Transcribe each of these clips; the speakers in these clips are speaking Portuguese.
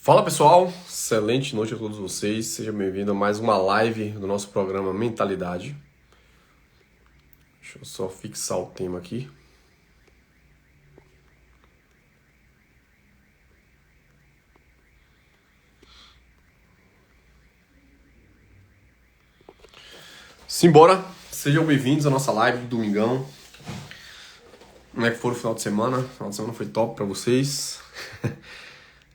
Fala pessoal, excelente noite a todos vocês, seja bem-vindo a mais uma live do nosso programa Mentalidade. Deixa eu só fixar o tema aqui. Simbora, sejam bem-vindos à nossa live do domingão. Como é que foi o final de semana? O final de semana foi top pra vocês.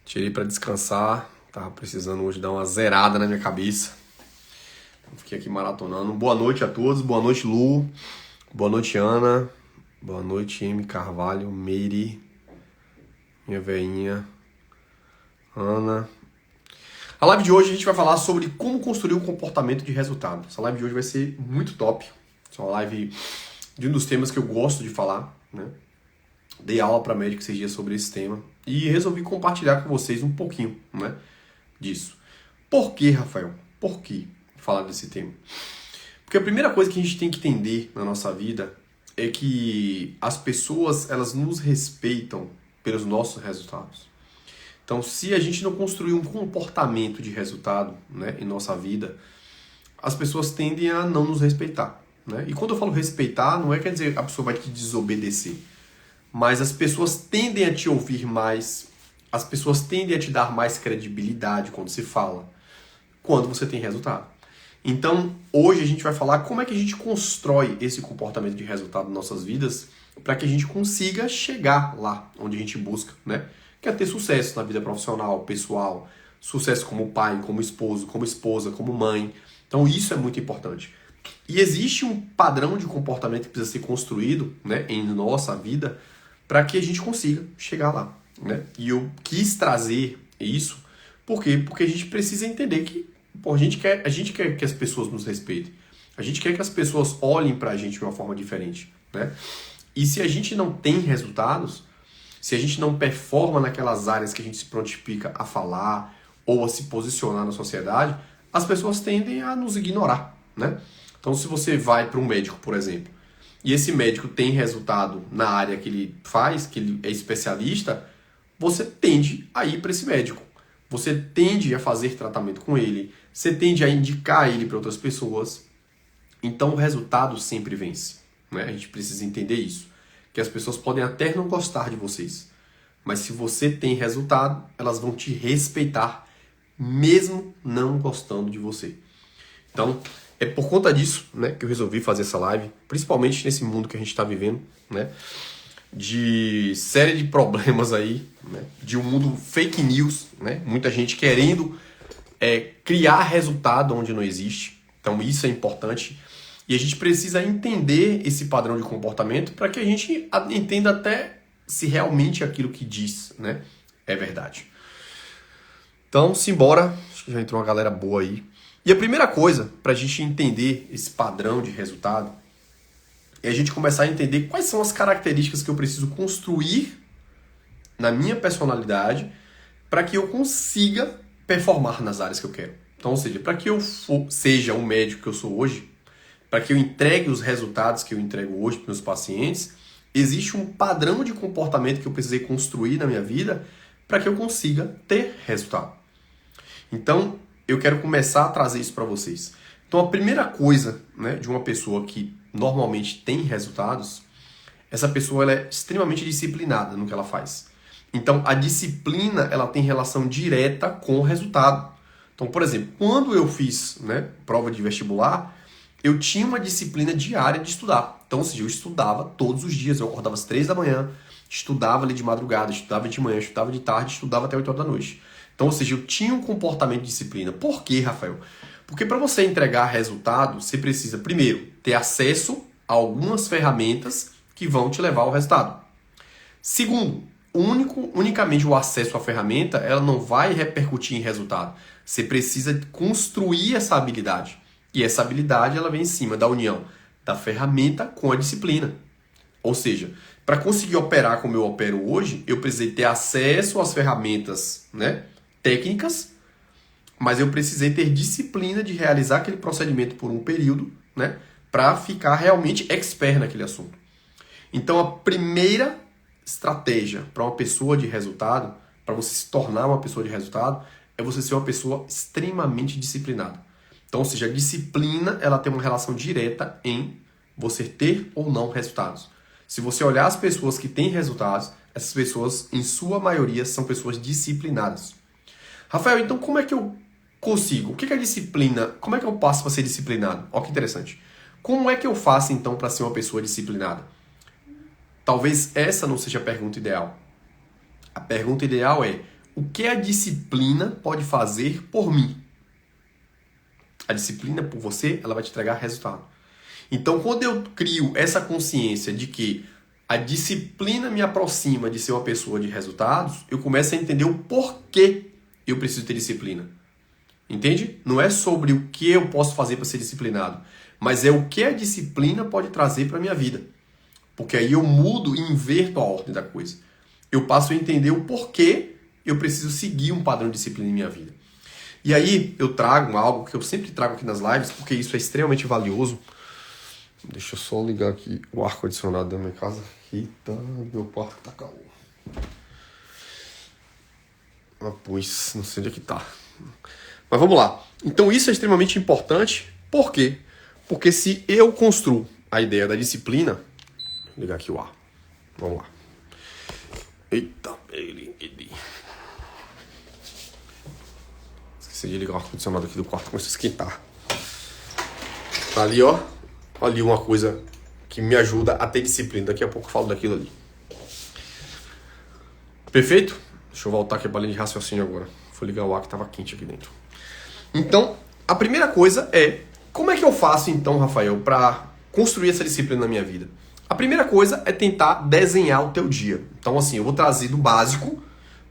Tirei pra descansar, tava precisando hoje dar uma zerada na minha cabeça. Fiquei aqui maratonando. Boa noite a todos, boa noite Lu, boa noite Ana, boa noite M. Carvalho, Meire, minha veinha, Ana. A live de hoje a gente vai falar sobre como construir um comportamento de resultado. Essa live de hoje vai ser muito top. Essa é uma live de um dos temas que eu gosto de falar, né? Dei aula para médico esses dias sobre esse tema e resolvi compartilhar com vocês um pouquinho, né, disso. Por que, Rafael? Por que falar desse tema? Porque a primeira coisa que a gente tem que entender na nossa vida é que as pessoas, elas nos respeitam pelos nossos resultados. Então, se a gente não construir um comportamento de resultado, né, em nossa vida, as pessoas tendem a não nos respeitar, né? E quando eu falo respeitar, não é quer dizer que a pessoa vai te desobedecer, mas as pessoas tendem a te ouvir mais, as pessoas tendem a te dar mais credibilidade quando se fala, quando você tem resultado. Então, hoje a gente vai falar como é que a gente constrói esse comportamento de resultado nas nossas vidas para que a gente consiga chegar lá onde a gente busca, né? Que é ter sucesso na vida profissional, pessoal, sucesso como pai, como esposo, como esposa, como mãe. Então, isso é muito importante. E existe um padrão de comportamento que precisa ser construído, né, em nossa vida para que a gente consiga chegar lá, né? E eu quis trazer isso, por quê? Porque a gente precisa entender que a gente quer que as pessoas nos respeitem. A gente quer que as pessoas olhem pra gente de uma forma diferente, né? E se a gente não tem resultados, se a gente não performa naquelas áreas que a gente se prontifica a falar ou a se posicionar na sociedade, as pessoas tendem a nos ignorar, né? Então, se você vai para um médico, por exemplo, e esse médico tem resultado na área que ele faz, que ele é especialista, você tende a ir para esse médico. Você tende a fazer tratamento com ele, você tende a indicar ele para outras pessoas. Então o resultado sempre vence, né? A gente precisa entender isso. Que as pessoas podem até não gostar de vocês, mas se você tem resultado, elas vão te respeitar, mesmo não gostando de você. Então, é por conta disso, né, que eu resolvi fazer essa live, principalmente nesse mundo que a gente está vivendo, né, de série de problemas aí, né, de um mundo fake news, né, muita gente querendo criar resultado onde não existe. Então isso é importante e a gente precisa entender esse padrão de comportamento para que a gente entenda até se realmente aquilo que diz, né, é verdade. Então, simbora, acho que já entrou uma galera boa aí. E a primeira coisa para a gente entender esse padrão de resultado é a gente começar a entender quais são as características que eu preciso construir na minha personalidade para que eu consiga performar nas áreas que eu quero. Então, ou seja, para que eu seja o médico que eu sou hoje, para que eu entregue os resultados que eu entrego hoje para meus pacientes, existe um padrão de comportamento que eu precisei construir na minha vida para que eu consiga ter resultado. Então, eu quero começar a trazer isso para vocês. Então, a primeira coisa, né, de uma pessoa que normalmente tem resultados, essa pessoa ela é extremamente disciplinada no que ela faz. Então, a disciplina ela tem relação direta com o resultado. Então, por exemplo, quando eu fiz, né, prova de vestibular, eu tinha uma disciplina diária de estudar. Então, ou seja, eu estudava todos os dias. Eu acordava às 3 da manhã, estudava ali de madrugada, estudava de manhã, estudava de tarde, estudava até 8 horas da noite. Então, ou seja, eu tinha um comportamento de disciplina. Por quê, Rafael? Porque para você entregar resultado, você precisa, primeiro, ter acesso a algumas ferramentas que vão te levar ao resultado. Segundo, unicamente o acesso à ferramenta, ela não vai repercutir em resultado. Você precisa construir essa habilidade. E essa habilidade ela vem em cima da união da ferramenta com a disciplina. Ou seja, para conseguir operar como eu opero hoje, eu precisei ter acesso às ferramentas, né, técnicas, mas eu precisei ter disciplina de realizar aquele procedimento por um período, né, para ficar realmente expert naquele assunto. Então, a primeira estratégia para uma pessoa de resultado para você se tornar uma pessoa de resultado, é você ser uma pessoa extremamente disciplinada. Então, ou seja, a disciplina, ela tem uma relação direta em você ter ou não resultados. Se você olhar as pessoas que têm resultados, essas pessoas, em sua maioria, são pessoas disciplinadas. Rafael, então como é que eu consigo? O que é disciplina? Como é que eu passo para ser disciplinado? Olha que interessante. Como é que eu faço, então, para ser uma pessoa disciplinada? Talvez essa não seja a pergunta ideal. A pergunta ideal é: o que a disciplina pode fazer por mim? A disciplina por você, ela vai te entregar resultado. Então, quando eu crio essa consciência de que a disciplina me aproxima de ser uma pessoa de resultados, eu começo a entender o porquê eu preciso ter disciplina. Entende? Não é sobre o que eu posso fazer para ser disciplinado, mas é o que a disciplina pode trazer para a minha vida. Porque aí eu mudo e inverto a ordem da coisa. Eu passo a entender o porquê eu preciso seguir um padrão de disciplina em minha vida. E aí eu trago algo que eu sempre trago aqui nas lives, porque isso é extremamente valioso. Deixa eu só ligar aqui o ar-condicionado da minha casa. Eita, meu quarto tá calor. Ah, pois, não sei onde é que tá. Mas vamos lá. Então isso é extremamente importante. Por quê? Porque se eu construo a ideia da disciplina... Vou ligar aqui o ar. Vamos lá. Eita, esqueci de ligar o ar-condicionado aqui do quarto, começou a esquentar. Tá ali, ó. Ali uma coisa que me ajuda a ter disciplina. Daqui a pouco eu falo daquilo ali. Perfeito? Deixa eu voltar aqui para a linha de raciocínio agora. Vou ligar o ar que estava quente aqui dentro. Então, a primeira coisa é... Como é que eu faço, então, Rafael, para construir essa disciplina na minha vida? A primeira coisa é tentar desenhar o teu dia. Então, assim, eu vou trazer do básico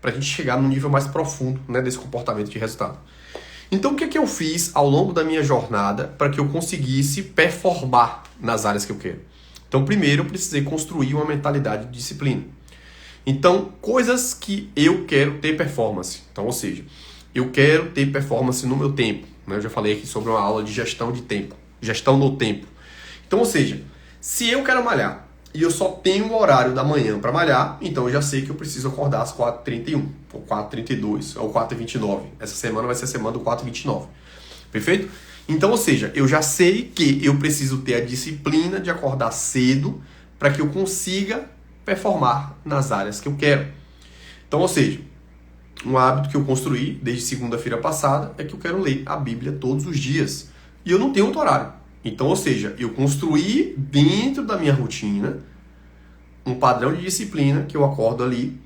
para a gente chegar num nível mais profundo, né, desse comportamento de resultado. Então, o que é que eu fiz ao longo da minha jornada para que eu conseguisse performar nas áreas que eu quero? Então, primeiro, eu precisei construir uma mentalidade de disciplina. Então, coisas que eu quero ter performance. Então, ou seja, eu quero ter performance no meu tempo. Né? Eu já falei aqui sobre uma aula de gestão de tempo. Gestão no tempo. Então, ou seja, se eu quero malhar e eu só tenho o horário da manhã para malhar, então eu já sei que eu preciso acordar às 4h31, ou 4h32, ou 4h29. Essa semana vai ser a semana do 4h29. Perfeito? Então, ou seja, eu já sei que eu preciso ter a disciplina de acordar cedo para que eu consiga performar nas áreas que eu quero. Então, ou seja, um hábito que eu construí desde segunda-feira passada é que eu quero ler a Bíblia todos os dias. E eu não tenho outro horário. Então, ou seja, eu construí dentro da minha rotina um padrão de disciplina que eu acordo ali,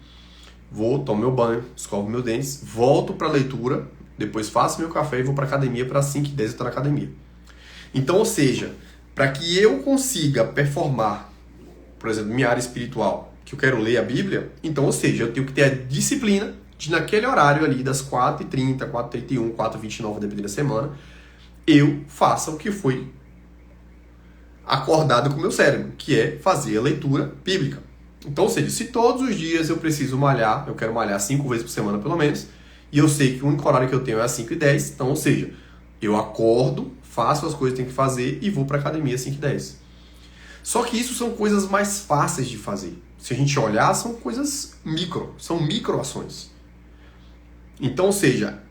vou, tomo meu banho, escovo meus dentes, volto para a leitura, depois faço meu café e vou para a academia para 5h10 eu estou na academia. Então, ou seja, para que eu consiga performar, por exemplo, minha área espiritual, que eu quero ler a Bíblia, então, ou seja, eu tenho que ter a disciplina de naquele horário ali das 4h30, 4h31, 4h29, dependendo da semana, eu faça o que foi acordado com o meu cérebro, que é fazer a leitura bíblica. Então, ou seja, se todos os dias eu preciso malhar, eu quero malhar 5 vezes por semana pelo menos, e eu sei que o único horário que eu tenho é às 5h10, então, ou seja, eu acordo, faço as coisas que tenho que fazer e vou para a academia às 5h10. Só que isso são coisas mais fáceis de fazer. Se a gente olhar, são coisas são microações. Então, ou seja,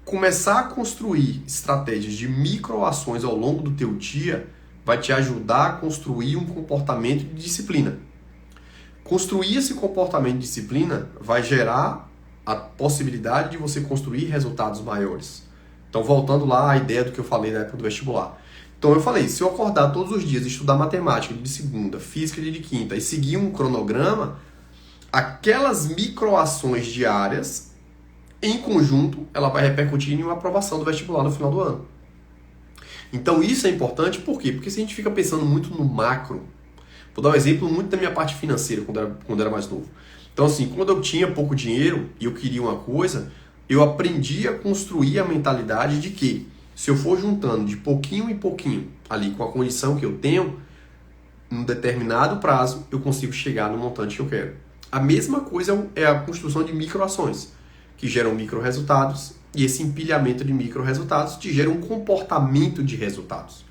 começar a construir estratégias de microações ao longo do teu dia vai te ajudar a construir um comportamento de disciplina. Construir esse comportamento de disciplina vai gerar a possibilidade de você construir resultados maiores. Então, voltando lá à ideia do que eu falei na época do vestibular. Então, eu falei, se eu acordar todos os dias e estudar matemática de segunda, física de quinta e seguir um cronograma, aquelas microações diárias, em conjunto, ela vai repercutir em uma aprovação do vestibular no final do ano. Então isso é importante, por quê? Porque se a gente fica pensando muito no macro, vou dar um exemplo muito da minha parte financeira, quando era mais novo. Então assim, quando eu tinha pouco dinheiro e eu queria uma coisa, eu aprendi a construir a mentalidade de que se eu for juntando de pouquinho em pouquinho, ali com a condição que eu tenho, num determinado prazo, eu consigo chegar no montante que eu quero. A mesma coisa é a construção de microações, que geram micro-resultados, e esse empilhamento de micro-resultados te gera um comportamento de resultados.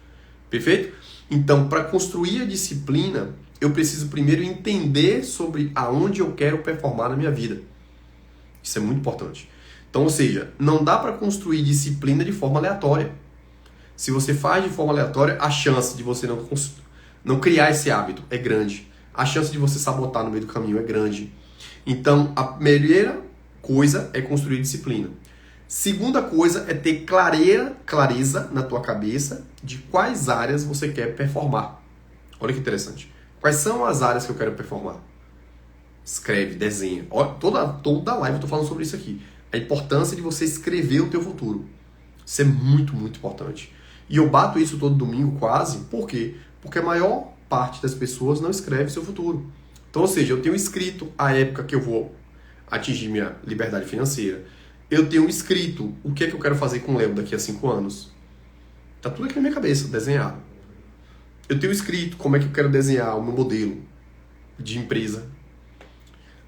Perfeito? Então, para construir a disciplina, eu preciso primeiro entender sobre aonde eu quero performar na minha vida. Isso é muito importante. Então, ou seja, não dá para construir disciplina de forma aleatória. Se você faz de forma aleatória, a chance de você não criar esse hábito é grande. A chance de você sabotar no meio do caminho é grande. Então, a primeira coisa é construir disciplina. Segunda coisa é ter clareza na tua cabeça de quais áreas você quer performar. Olha que interessante. Quais são as áreas que eu quero performar? Escreve, desenha. Toda live eu tô falando sobre isso aqui. A importância de você escrever o teu futuro. Isso é muito, muito importante. E eu bato isso todo domingo quase. Por quê? Porque a maior parte das pessoas não escreve seu futuro. Então, ou seja, eu tenho escrito a época que eu vou atingir minha liberdade financeira. Eu tenho escrito o que é que eu quero fazer com o Léo daqui a 5 anos. Tá tudo aqui na minha cabeça, desenhado. Eu tenho escrito como é que eu quero desenhar o meu modelo de empresa.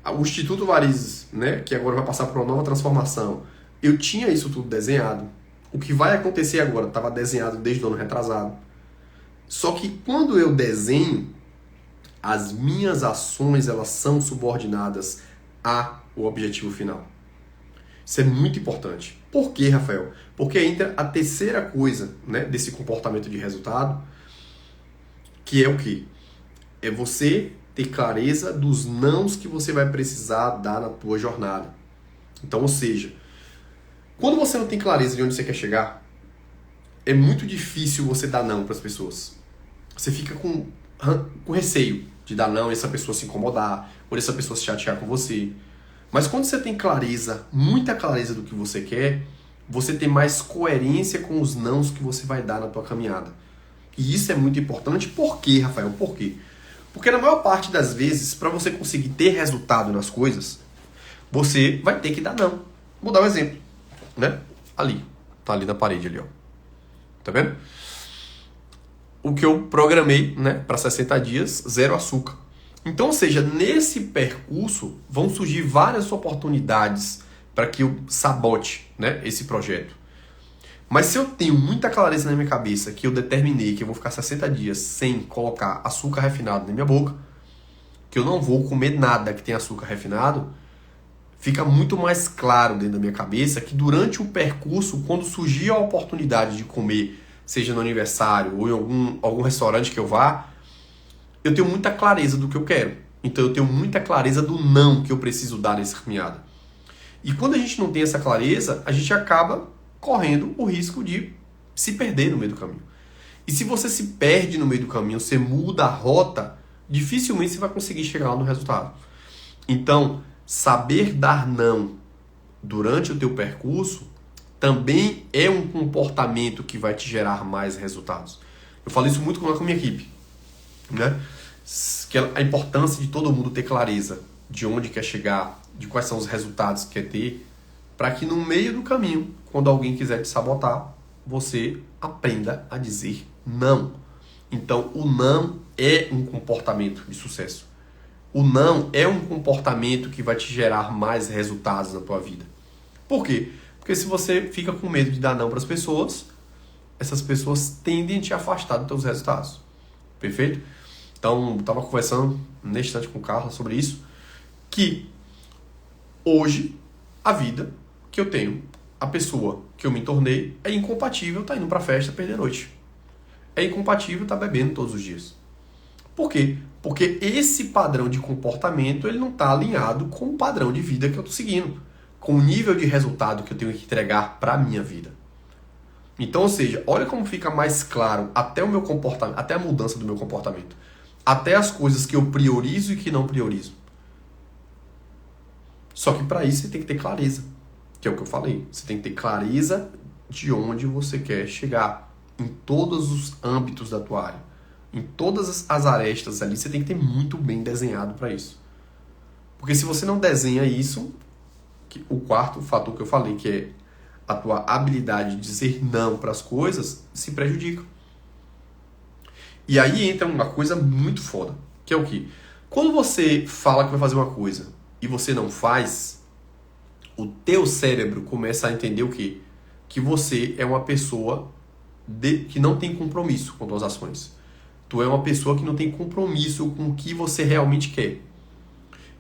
O Instituto Varizes, né, que agora vai passar por uma nova transformação, eu tinha isso tudo desenhado. O que vai acontecer agora estava desenhado desde o ano retrasado. Só que quando eu desenho, as minhas ações elas são subordinadas ao objetivo final. Isso é muito importante. Por quê, Rafael? Porque entra a terceira coisa, né, desse comportamento de resultado, que é o quê? É você ter clareza dos nãos que você vai precisar dar na tua jornada. Então, ou seja, quando você não tem clareza de onde você quer chegar, é muito difícil você dar não para as pessoas. Você fica com receio de dar não e essa pessoa se incomodar, ou essa pessoa se chatear com você. Mas quando você tem clareza, muita clareza do que você quer, você tem mais coerência com os nãos que você vai dar na tua caminhada. E isso é muito importante. Por quê, Rafael? Por quê? Porque na maior parte das vezes, para você conseguir ter resultado nas coisas, você vai ter que dar não. Vou dar um exemplo, né? Ali, tá ali na parede ali, ó. Tá vendo? O que eu programei, né, para 60 dias, 0 açúcar. Então, ou seja, nesse percurso vão surgir várias oportunidades para que eu sabote, né, esse projeto. Mas se eu tenho muita clareza na minha cabeça que eu determinei que eu vou ficar 60 dias sem colocar açúcar refinado na minha boca, que eu não vou comer nada que tenha açúcar refinado, fica muito mais claro dentro da minha cabeça que durante o percurso, quando surgir a oportunidade de comer, seja no aniversário ou em algum restaurante que eu vá, eu tenho muita clareza do que eu quero. Então eu tenho muita clareza do não que eu preciso dar nessa caminhada. E quando a gente não tem essa clareza, a gente acaba correndo o risco de se perder no meio do caminho. E se você se perde no meio do caminho, você muda a rota, dificilmente você vai conseguir chegar lá no resultado. Então, saber dar não durante o teu percurso também é um comportamento que vai te gerar mais resultados. Eu falo isso muito com a minha equipe, né? Que a importância de todo mundo ter clareza de onde quer chegar, de quais são os resultados que quer ter, para que no meio do caminho, quando alguém quiser te sabotar, você aprenda a dizer não. Então, o não é um comportamento de sucesso. O não é um comportamento que vai te gerar mais resultados na tua vida. Por quê? Porque se você fica com medo de dar não para as pessoas, essas pessoas tendem a te afastar dos teus resultados. Perfeito? Então, estava conversando neste instante com o Carlos sobre isso, que hoje a vida que eu tenho, a pessoa que eu me tornei, é incompatível estar indo para festa perder noite. É incompatível estar bebendo todos os dias. Por quê? Porque esse padrão de comportamento ele não está alinhado com o padrão de vida que eu estou seguindo, com o nível de resultado que eu tenho que entregar para a minha vida. Então, ou seja, olha como fica mais claro até o meu comportamento, até a mudança do meu comportamento, até as coisas que eu priorizo e que não priorizo. Só que para isso você tem que ter clareza, que é o que eu falei. Você tem que ter clareza de onde você quer chegar, em todos os âmbitos da tua área. Em todas as arestas ali, você tem que ter muito bem desenhado para isso. Porque se você não desenha isso, o quarto fator que eu falei, que é a tua habilidade de dizer não para as coisas, se prejudica. E aí entra uma coisa muito foda, que é o quê? Quando você fala que vai fazer uma coisa e você não faz, o teu cérebro começa a entender o quê? Que você é uma pessoa que não tem compromisso com suas ações. Tu é uma pessoa que não tem compromisso com o que você realmente quer.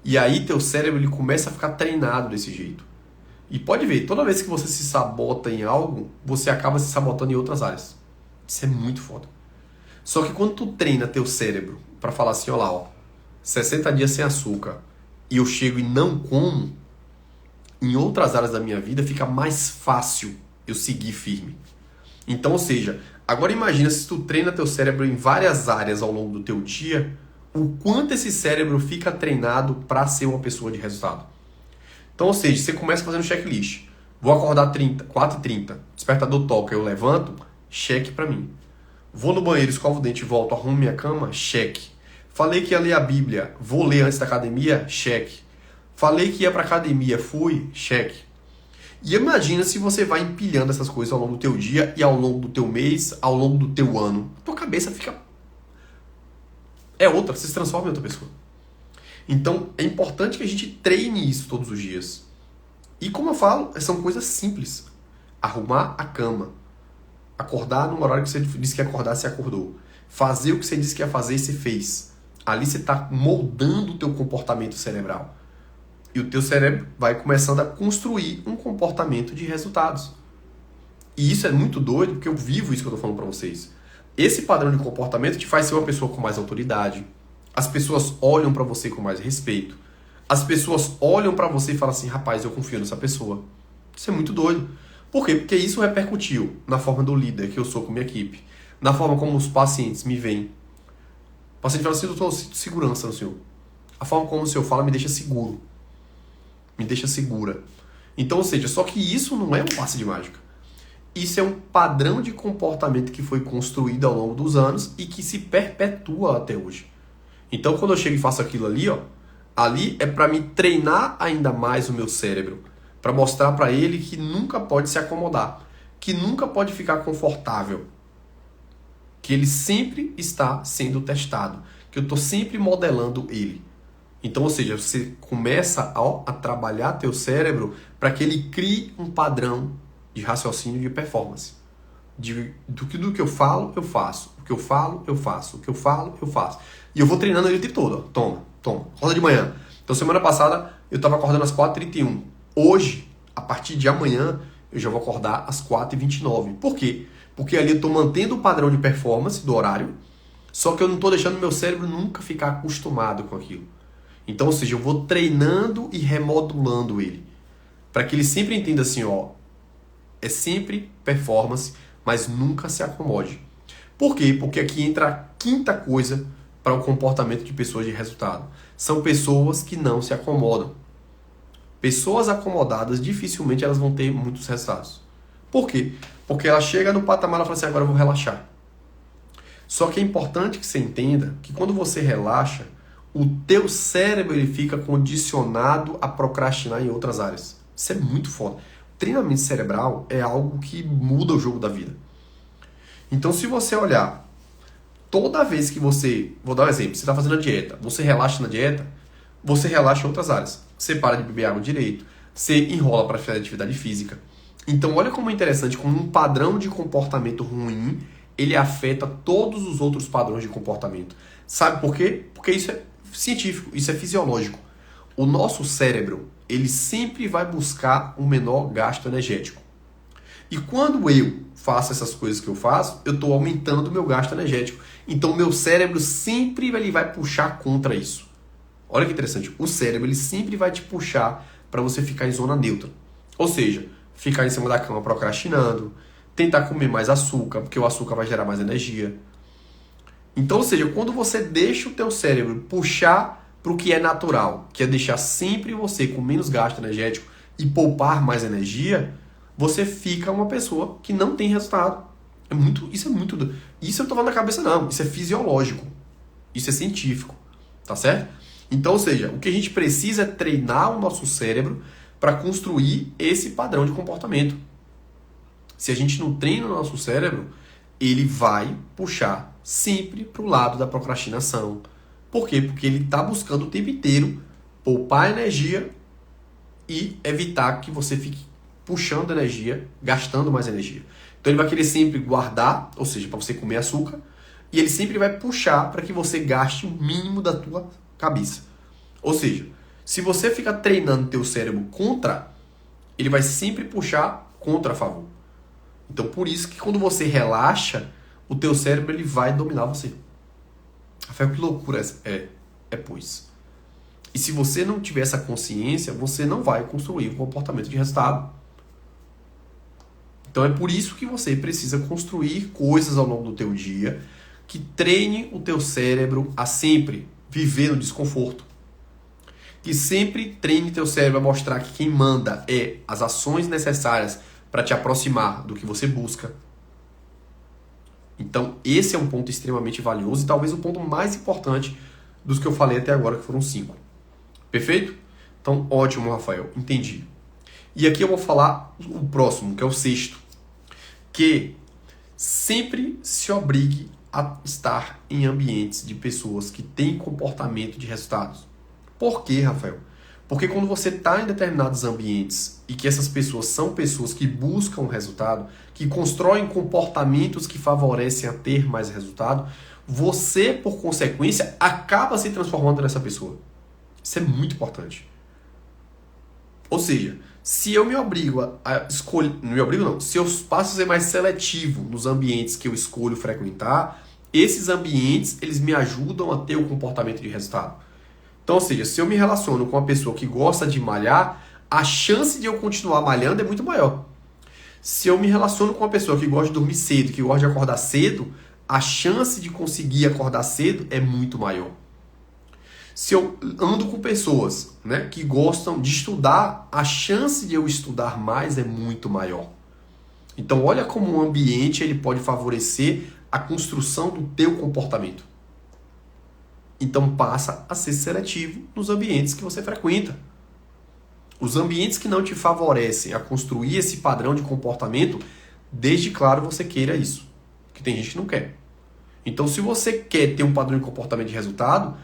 E aí teu cérebro ele começa a ficar treinado desse jeito. E pode ver, toda vez que você se sabota em algo, você acaba se sabotando em outras áreas. Isso é muito foda. Só que quando tu treina teu cérebro pra falar assim, ó lá, ó, 60 dias sem açúcar, e eu chego e não como, em outras áreas da minha vida fica mais fácil eu seguir firme. Então, ou seja, agora imagina se tu treina teu cérebro em várias áreas ao longo do teu dia, o quanto esse cérebro fica treinado para ser uma pessoa de resultado. Então, ou seja, você começa fazendo checklist. Vou acordar 4h30, despertador toca, eu levanto, cheque para mim. Vou no banheiro, escovo o dente e volto, arrumo minha cama, cheque. Falei que ia ler a Bíblia, vou ler antes da academia, cheque. Falei que ia para academia, fui, cheque. E imagina se você vai empilhando essas coisas ao longo do teu dia e ao longo do teu mês, ao longo do teu ano. Tua cabeça fica... é outra, você se transforma em outra pessoa. Então, é importante que a gente treine isso todos os dias. E como eu falo, são coisas simples. Arrumar a cama. Acordar no horário que você disse que ia acordar, você acordou. Fazer o que você disse que ia fazer e você fez. Ali você está moldando o teu comportamento cerebral. E o teu cérebro vai começando a construir um comportamento de resultados. E isso é muito doido, porque eu vivo isso que eu estou falando para vocês. Esse padrão de comportamento te faz ser uma pessoa com mais autoridade. As pessoas olham para você com mais respeito. As pessoas olham para você e falam assim, rapaz, eu confio nessa pessoa. Isso é muito doido. Por quê? Porque isso repercutiu na forma do líder que eu sou com minha equipe. Na forma como os pacientes me veem. O paciente fala assim, doutor, eu sinto segurança no senhor. A forma como o senhor fala me deixa seguro. Me deixa segura. Então, ou seja, só que isso não é um passe de mágica. Isso é um padrão de comportamento que foi construído ao longo dos anos e que se perpetua até hoje. Então, quando eu chego e faço aquilo ali, ó, ali é para me treinar ainda mais o meu cérebro, para mostrar para ele que nunca pode se acomodar, que nunca pode ficar confortável, que ele sempre está sendo testado, que eu estou sempre modelando ele. Então, ou seja, você começa a trabalhar teu cérebro para que ele crie um padrão de raciocínio de performance. Do que eu falo, eu faço. O que eu falo, eu faço. O que eu falo, eu faço. E eu vou treinando ele o tempo todo. Ó. Toma. Acorda de manhã. Então, semana passada, eu estava acordando às 4h31. Hoje, a partir de amanhã, eu já vou acordar às 4h29. Por quê? Porque ali eu estou mantendo o padrão de performance do horário, só que eu não estou deixando meu cérebro nunca ficar acostumado com aquilo. Então, ou seja, eu vou treinando e remodulando ele. Para que ele sempre entenda assim, ó, é sempre performance, mas nunca se acomode. Por quê? Porque aqui entra a quinta coisa para o comportamento de pessoas de resultado. São pessoas que não se acomodam. Pessoas acomodadas, dificilmente elas vão ter muitos resultados. Por quê? Porque ela chega no patamar e fala assim, agora eu vou relaxar. Só que é importante que você entenda que quando você relaxa, o teu cérebro ele fica condicionado a procrastinar em outras áreas. Isso é muito foda. O treinamento cerebral é algo que muda o jogo da vida. Então, se você olhar, toda vez que você... Vou dar um exemplo. Você está fazendo a dieta. Você relaxa na dieta, você relaxa em outras áreas. Você para de beber água direito. Você enrola para fazer atividade física. Então, olha como é interessante, como um padrão de comportamento ruim, ele afeta todos os outros padrões de comportamento. Sabe por quê? Porque isso é científico, isso é fisiológico. O nosso cérebro, ele sempre vai buscar um menor gasto energético. E quando eu faço essas coisas que eu faço, eu estou aumentando o meu gasto energético. Então, o meu cérebro sempre ele vai puxar contra isso. Olha que interessante. O cérebro ele sempre vai te puxar para você ficar em zona neutra. Ou seja, ficar em cima da cama procrastinando, tentar comer mais açúcar, porque o açúcar vai gerar mais energia. Então, ou seja, quando você deixa o teu cérebro puxar para o que é natural, que é deixar sempre você com menos gasto energético e poupar mais energia, você fica uma pessoa que não tem resultado. Isso eu não tô falando da cabeça não, isso é fisiológico, isso é científico, tá certo? Então, ou seja, o que a gente precisa é treinar o nosso cérebro para construir esse padrão de comportamento. Se a gente não treina o nosso cérebro, ele vai puxar sempre para o lado da procrastinação. Por quê? Porque ele está buscando o tempo inteiro poupar energia e evitar que você fique puxando energia, gastando mais energia. Então ele vai querer sempre guardar, ou seja, para você comer açúcar, e ele sempre vai puxar para que você gaste o mínimo da tua cabeça. Ou seja, Se você fica treinando teu cérebro contra, ele vai sempre puxar contra a favor. Então, por isso que quando você relaxa, o teu cérebro ele vai dominar você. Rafael, que loucura pois. E se você não tiver essa consciência, você não vai construir um comportamento de resultado. Então é por isso que você precisa construir coisas ao longo do teu dia que treine o teu cérebro a sempre viver no desconforto. Que sempre treine teu cérebro a mostrar que quem manda é as ações necessárias para te aproximar do que você busca. Então esse é um ponto extremamente valioso e talvez o ponto mais importante dos que eu falei até agora, que foram 5. Perfeito? Então ótimo, Rafael, entendi. E aqui eu vou falar o próximo, que é o 6º. Que sempre se obrigue a estar em ambientes de pessoas que têm comportamento de resultados. Por quê, Rafael? Porque quando você está em determinados ambientes e que essas pessoas são pessoas que buscam resultado, que constroem comportamentos que favorecem a ter mais resultado, você, por consequência, acaba se transformando nessa pessoa. Isso é muito importante. Ou seja, se eu me obrigo a escolher... Não me obrigo não. Se eu passo a ser mais seletivo nos ambientes que eu escolho frequentar, esses ambientes, eles me ajudam a ter o comportamento de resultado. Então, ou seja, se eu me relaciono com uma pessoa que gosta de malhar, a chance de eu continuar malhando é muito maior. Se eu me relaciono com uma pessoa que gosta de dormir cedo, que gosta de acordar cedo, a chance de conseguir acordar cedo é muito maior. Se eu ando com pessoas, né, que gostam de estudar, a chance de eu estudar mais é muito maior. Então olha como o ambiente ele pode favorecer a construção do teu comportamento. Então passa a ser seletivo nos ambientes que você frequenta. Os ambientes que não te favorecem a construir esse padrão de comportamento, desde claro você queira isso. Porque tem gente que não quer. Então se você quer ter um padrão de comportamento de resultado,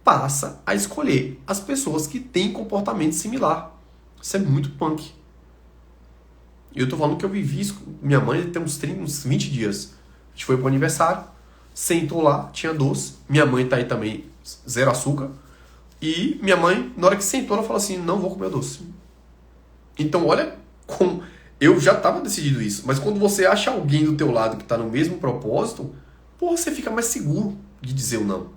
passa a escolher as pessoas que têm comportamento similar. Isso é muito punk. E eu tô falando que eu vivi isso. Minha mãe tem uns 20 dias. A gente foi pro aniversário, sentou lá, tinha doce. Minha mãe tá aí também, 0 açúcar. E minha mãe, na hora que sentou, ela falou assim, não vou comer o doce. Então olha como... Eu já tava decidido isso. Mas quando você acha alguém do teu lado que tá no mesmo propósito, porra, você fica mais seguro de dizer o não.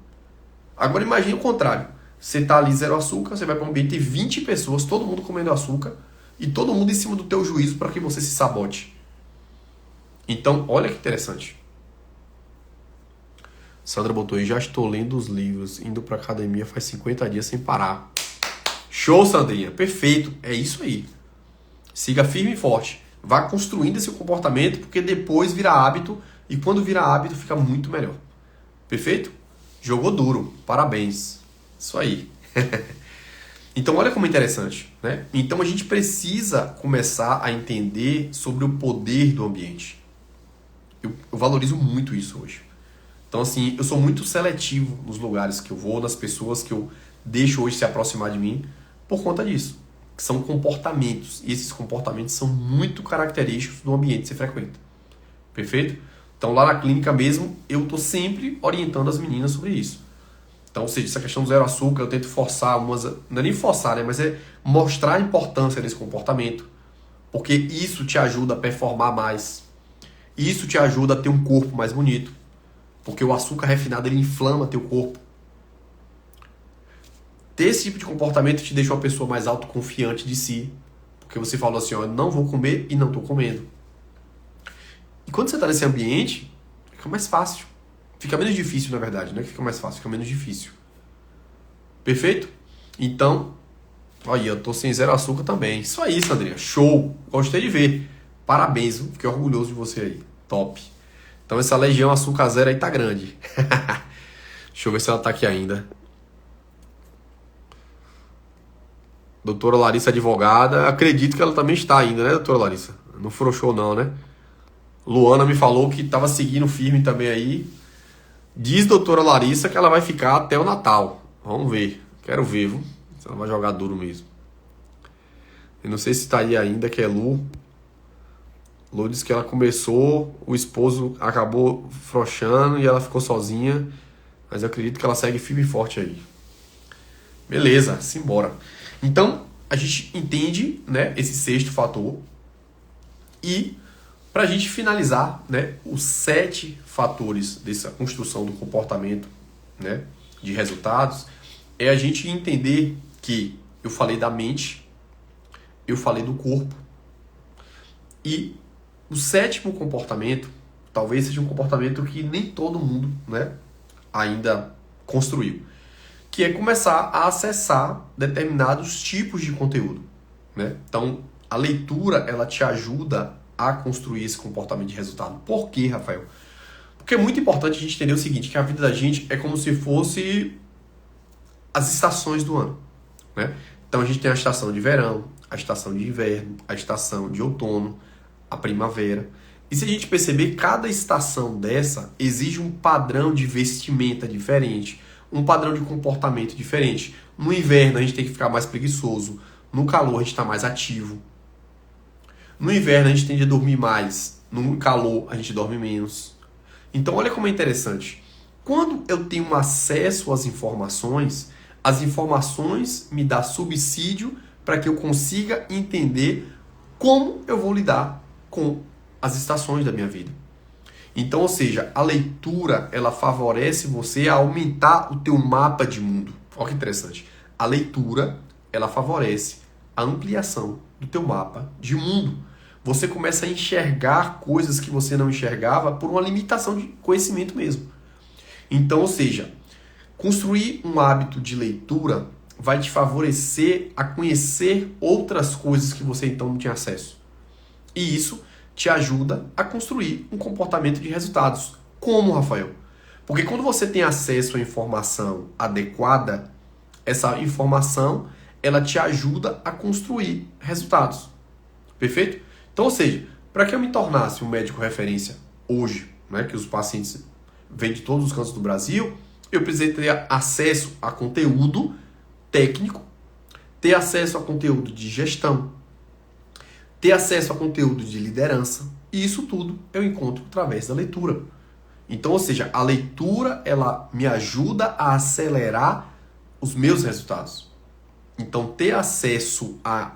Agora imagine o contrário. Você tá ali 0 açúcar, você vai para um ambiente de 20 pessoas, todo mundo comendo açúcar, e todo mundo em cima do teu juízo para que você se sabote. Então, olha que interessante. Sandra botou aí, já estou lendo os livros, indo para academia faz 50 dias sem parar. Show, Sandrinha, perfeito, é isso aí. Siga firme e forte. Vá construindo esse comportamento, porque depois vira hábito, e quando vira hábito fica muito melhor. Perfeito? Jogou duro, parabéns. Isso aí. Então olha como é interessante, né? Então a gente precisa começar a entender sobre o poder do ambiente. Eu valorizo muito isso hoje. Então assim, eu sou muito seletivo nos lugares que eu vou, nas pessoas que eu deixo hoje se aproximar de mim, por conta disso. Que são comportamentos, e esses comportamentos são muito característicos do ambiente que você frequenta. Perfeito? Então lá na clínica mesmo, eu estou sempre orientando as meninas sobre isso. Então, ou seja, essa questão do 0 açúcar, eu tento forçar umas... Não é nem forçar, né? Mas é mostrar a importância desse comportamento. Porque isso te ajuda a performar mais. Isso te ajuda a ter um corpo mais bonito. Porque o açúcar refinado, ele inflama teu corpo. Ter esse tipo de comportamento te deixa uma pessoa mais autoconfiante de si. Porque você falou assim, ó, eu não vou comer e não estou comendo. E quando você está nesse ambiente, fica mais fácil. Fica menos difícil, na verdade. Não é que fica mais fácil, fica menos difícil. Perfeito? Então, olha, eu tô sem 0 açúcar também. Isso aí, Sandrinha. Show! Gostei de ver. Parabéns, fiquei orgulhoso de você aí. Top. Então essa legião açúcar zero aí tá grande. Deixa eu ver se ela tá aqui ainda. Doutora Larissa, advogada. Acredito que ela também está ainda, né, doutora Larissa? Não frouxou não, né? Luana me falou que estava seguindo firme também aí. Diz doutora Larissa que ela vai ficar até o Natal. Vamos ver. Quero ver, viu? Se ela vai jogar duro mesmo. Eu não sei se está aí ainda, que é Lu. Lu disse que ela começou, o esposo acabou frouxando e ela ficou sozinha. Mas eu acredito que ela segue firme e forte aí. Beleza, simbora. Então, a gente entende, né, esse sexto fator e para a gente finalizar, né, os 7 fatores dessa construção do comportamento, né, de resultados, é a gente entender que eu falei da mente, eu falei do corpo e o 7º comportamento talvez seja um comportamento que nem todo mundo, né, ainda construiu, que é começar a acessar determinados tipos de conteúdo, né? Então, a leitura, ela te ajuda a construir esse comportamento de resultado. Por quê, Rafael? Porque é muito importante a gente entender o seguinte, que a vida da gente é como se fosse as estações do ano, né? Então, a gente tem a estação de verão, a estação de inverno, a estação de outono, a primavera. E se a gente perceber, cada estação dessa exige um padrão de vestimenta diferente, um padrão de comportamento diferente. No inverno a gente tem que ficar mais preguiçoso, no calor a gente está mais ativo. No inverno a gente tende a dormir mais, no calor a gente dorme menos. Então olha como é interessante. Quando eu tenho acesso às informações, as informações me dão subsídio para que eu consiga entender como eu vou lidar com as estações da minha vida. Então, ou seja, a leitura, ela favorece você a aumentar o teu mapa de mundo. Olha que interessante. A leitura, ela favorece a ampliação do teu mapa de mundo. Você começa a enxergar coisas que você não enxergava por uma limitação de conhecimento mesmo. Então, ou seja, construir um hábito de leitura vai te favorecer a conhecer outras coisas que você então não tinha acesso. E isso te ajuda a construir um comportamento de resultados. Como, Rafael? Porque quando você tem acesso à informação adequada, essa informação ela te ajuda a construir resultados. Perfeito? Então, ou seja, para que eu me tornasse um médico referência hoje, né, que os pacientes vêm de todos os cantos do Brasil, eu precisei ter acesso a conteúdo técnico, ter acesso a conteúdo de gestão, ter acesso a conteúdo de liderança, e isso tudo eu encontro através da leitura. Então, ou seja, a leitura ela me ajuda a acelerar os meus resultados. Então, ter acesso à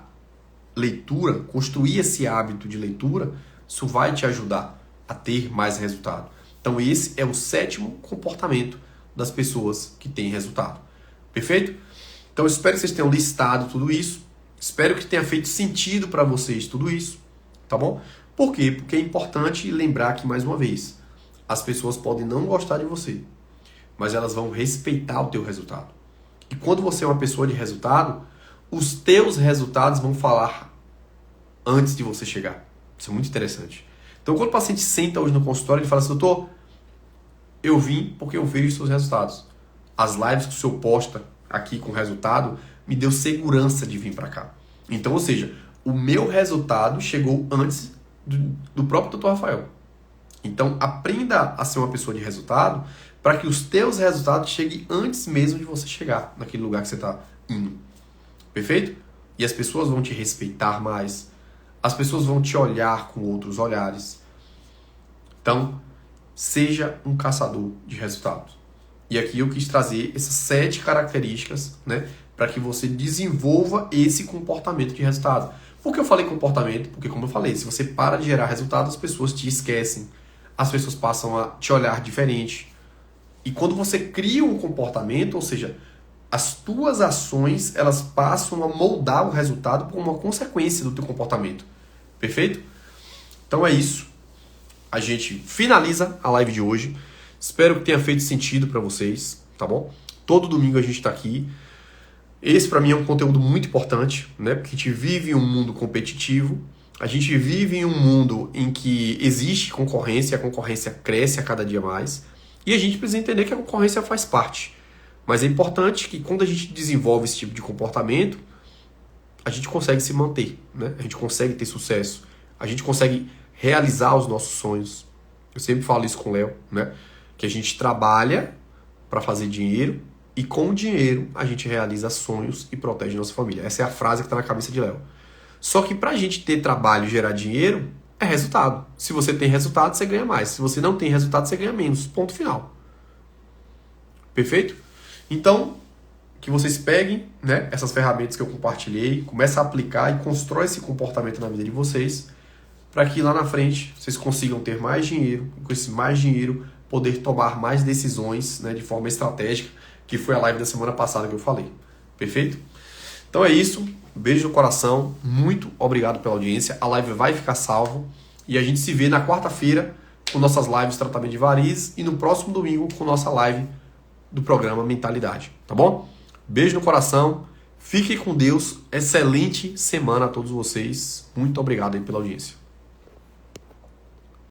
leitura, construir esse hábito de leitura, isso vai te ajudar a ter mais resultado. Então, esse é o 7º comportamento das pessoas que têm resultado. Perfeito? Então, eu espero que vocês tenham listado tudo isso. Espero que tenha feito sentido para vocês tudo isso, tá bom? Por quê? Porque é importante lembrar que, mais uma vez, as pessoas podem não gostar de você, mas elas vão respeitar o teu resultado. E quando você é uma pessoa de resultado, os teus resultados vão falar antes de você chegar. Isso é muito interessante. Então, quando o paciente senta hoje no consultório, ele fala assim, doutor, eu vim porque eu vejo os seus resultados. As lives que o senhor posta aqui com resultado me deu segurança de vir para cá. Então, ou seja, o meu resultado chegou antes do próprio doutor Rafael. Então, aprenda a ser uma pessoa de resultado para que os teus resultados cheguem antes mesmo de você chegar naquele lugar que você está indo. Perfeito? E as pessoas vão te respeitar mais. As pessoas vão te olhar com outros olhares. Então, seja um caçador de resultados. E aqui eu quis trazer essas 7 características, né, para que você desenvolva esse comportamento de resultado. Por que eu falei comportamento? Porque, como eu falei, se você para de gerar resultado, as pessoas te esquecem. As pessoas passam a te olhar diferente. E quando você cria um comportamento, ou seja, as tuas ações, elas passam a moldar o resultado por uma consequência do teu comportamento. Perfeito? Então é isso. A gente finaliza a live de hoje. Espero que tenha feito sentido para vocês, tá bom? Todo domingo a gente está aqui. Esse para mim é um conteúdo muito importante, né? Porque a gente vive em um mundo competitivo, a gente vive em um mundo em que existe concorrência, a concorrência cresce a cada dia mais, e a gente precisa entender que a concorrência faz parte. Mas é importante que quando a gente desenvolve esse tipo de comportamento, a gente consegue se manter, né? A gente consegue ter sucesso, a gente consegue realizar os nossos sonhos. Eu sempre falo isso com o Léo, né? Que a gente trabalha para fazer dinheiro e com o dinheiro a gente realiza sonhos e protege nossa família. Essa é a frase que está na cabeça de Léo. Só que para a gente ter trabalho e gerar dinheiro, é resultado. Se você tem resultado, você ganha mais. Se você não tem resultado, você ganha menos. Ponto final. Perfeito? Então, que vocês peguem, né, essas ferramentas que eu compartilhei, comecem a aplicar e constrói esse comportamento na vida de vocês, para que lá na frente vocês consigam ter mais dinheiro, e com esse mais dinheiro poder tomar mais decisões, né, de forma estratégica, que foi a live da semana passada que eu falei. Perfeito? Então é isso. Beijo no coração. Muito obrigado pela audiência. A live vai ficar salvo. E a gente se vê na quarta-feira com nossas lives de tratamento de varizes e no próximo domingo com nossa live do programa Mentalidade. Tá bom? Beijo no coração. Fiquem com Deus. Excelente semana a todos vocês. Muito obrigado aí pela audiência.